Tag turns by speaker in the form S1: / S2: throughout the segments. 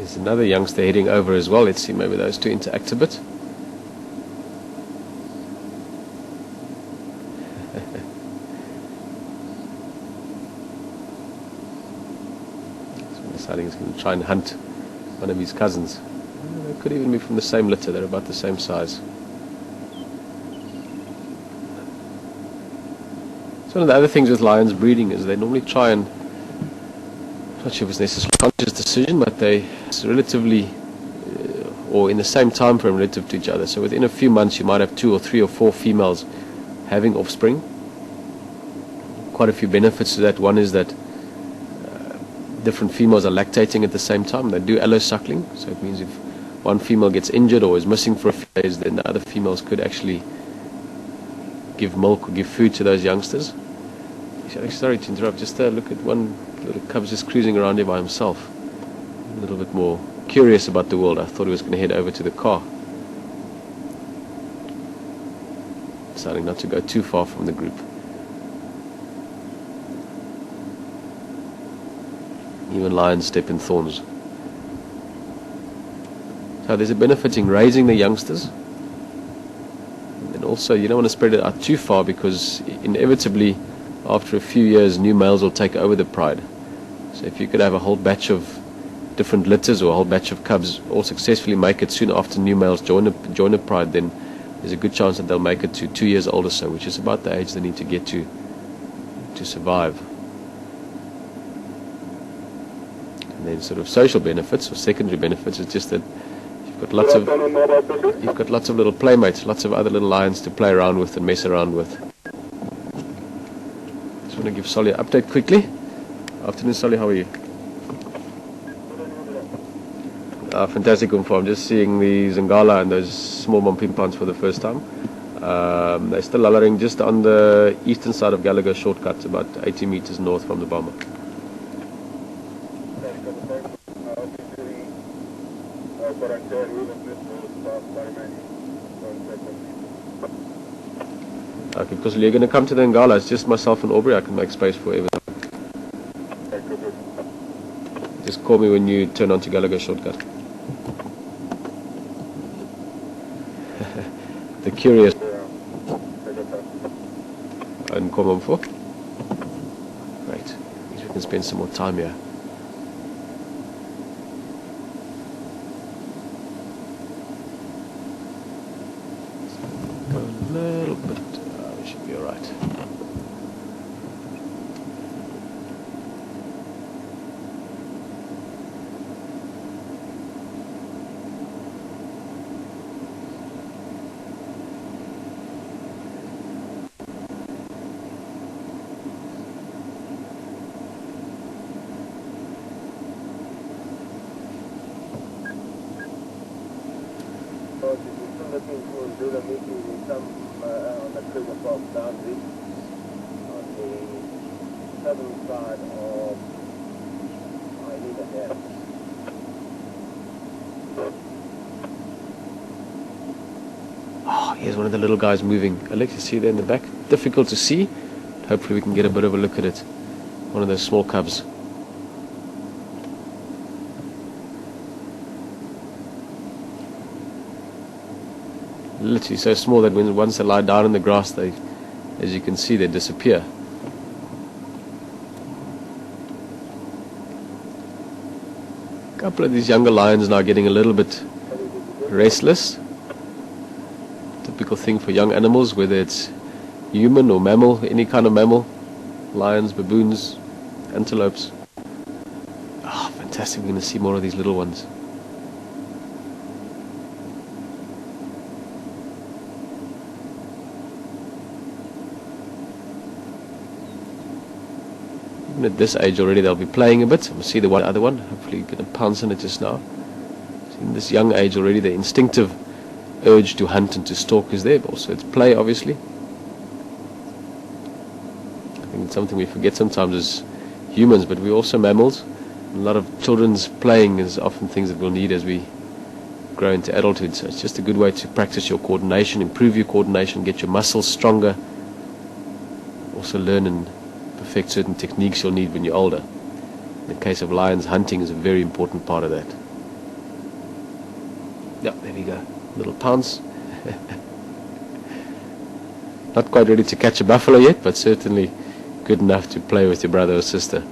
S1: There's another youngster heading over as well. Let's see, maybe those two interact a bit. Deciding he's going to try and hunt one of his cousins. They could even be from the same litter, they're about the same size. So one of the other things with lions breeding is they normally try and, I'm not sure if it's necessarily a conscious decision, but it's relatively, or in the same time frame relative to each other. So within a few months you might have 2 or 3 or 4 females having offspring. Quite a few benefits to that. One is that different females are lactating at the same time. They do allosuckling, so it means if one female gets injured or is missing for a few days, then the other females could actually give milk or give food to those youngsters. Sorry to interrupt, just look at one little cub just cruising around here by himself. A little bit more curious about the world. I thought he was going to head over to the car. Deciding not to go too far from the group. Even lions step in thorns. So there's a benefit in raising the youngsters. And also you don't want to spread it out too far, because inevitably after a few years new males will take over the pride. So if you could have a whole batch of different litters or a whole batch of cubs all successfully make it soon after new males join a pride, then there's a good chance that they'll make it to 2 years old or so, which is about the age they need to get to survive. And then sort of social benefits or secondary benefits is just that you've got lots of little playmates, lots of other little lions to play around with and mess around with. Just want to give Solly an update quickly. Afternoon, Solly, how are you? Fantastic, Umfo. I'm just seeing the Zingala and those small Mampimpans for the first time. They're still lullering just on the eastern side of Gallagher Shortcut, about 80 meters north from the bomber. Okay, because you're going to come to the Ngala, it's just myself and Aubrey. I can make space for everything. Just call me when you turn onto Gallagher Shortcut. The curious and come on for. Right, means we can spend some more time here. Go a little bit. We should be all right. Here's one of the little guys moving. Alex, you see there in the back? Difficult to see. Hopefully we can get a bit of a look at it. One of those small cubs. Literally so small that once they lie down in the grass, they, as you can see, they disappear. A couple of these younger lions now getting a little bit restless. Typical thing for young animals, whether it's human or mammal, any kind of mammal, lions, baboons, antelopes. Ah, fantastic, we're going to see more of these little ones. Even at this age already they'll be playing a bit. We'll see the other one, hopefully you're going to pounce on it just now. So in this young age already the instinctive urge to hunt and to stalk is there, but also it's play, obviously. I think it's something we forget sometimes as humans, but we're also mammals. A lot of children's playing is often things that we'll need as we grow into adulthood, so it's just a good way to practice your coordination, improve your coordination, get your muscles stronger, also learn and perfect certain techniques you'll need when you're older. In the case of lions, hunting is a very important part of that. Yeah, there we go. Little pounce. Not quite ready to catch a buffalo yet, but certainly good enough to play with your brother or sister.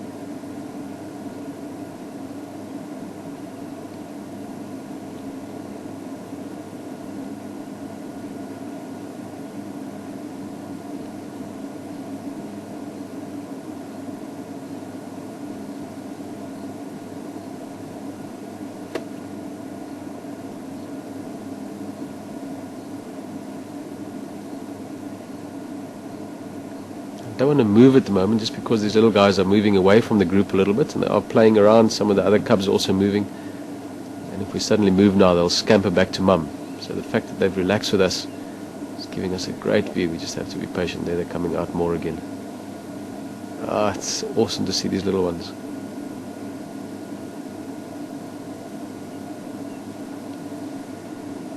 S1: Don't want to move at the moment just because these little guys are moving away from the group a little bit and they are playing around. Some of the other cubs are also moving, and if we suddenly move now they'll scamper back to mum. So the fact that they've relaxed with us is giving us a great view. We just have to be patient. There they're coming out more again. It's awesome to see these little ones.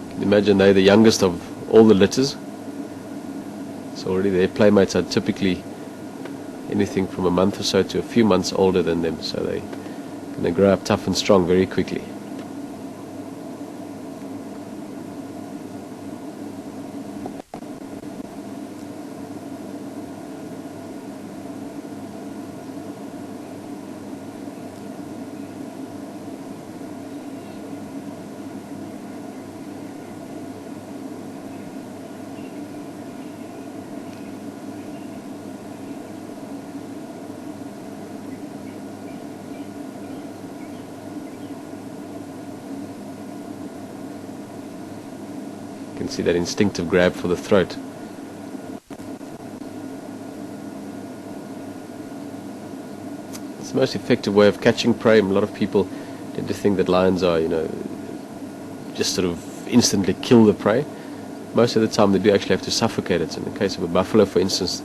S1: You can imagine they're the youngest of all the litters. So already their playmates are typically anything from a month or so to a few months older than them, so they're going to grow up tough and strong very quickly. You can see that instinctive grab for the throat. It's the most effective way of catching prey. A lot of people tend to think that lions are, just sort of instantly kill the prey. Most of the time they do actually have to suffocate it. In the case of a buffalo, for instance,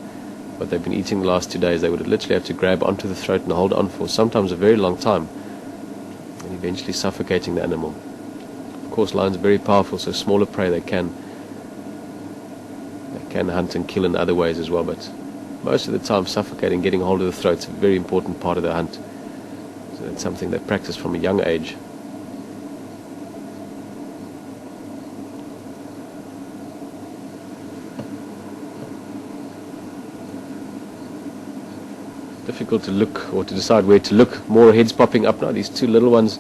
S1: what they've been eating the last 2 days, they would literally have to grab onto the throat and hold on for sometimes a very long time, and eventually suffocating the animal. Of course, lions are very powerful, so smaller prey they can hunt and kill in other ways as well, but most of the time suffocating, getting hold of the throat is a very important part of the hunt. So that's something they practice from a young age. Difficult to look or to decide where to look. More heads popping up now. These two little ones,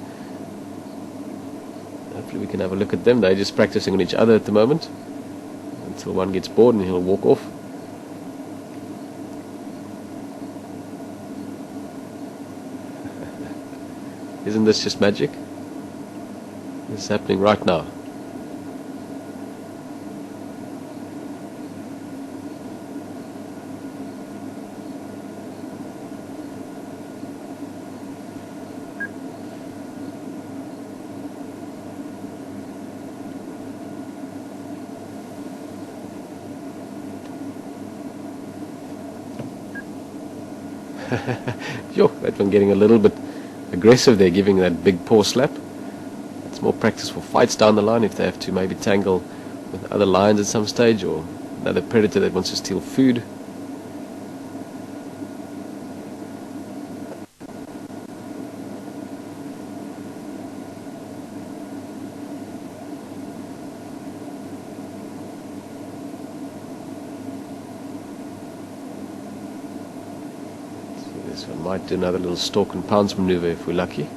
S1: hopefully we can have a look at them. They're just practicing on each other at the moment until one gets bored and he'll walk off. Isn't this just magic? This is happening right now. Yo, that one getting a little bit aggressive there, giving that big paw slap. It's more practice for fights down the line if they have to maybe tangle with other lions at some stage, or another predator that wants to steal food. This one might do another little stalk and pounce maneuver if we're lucky.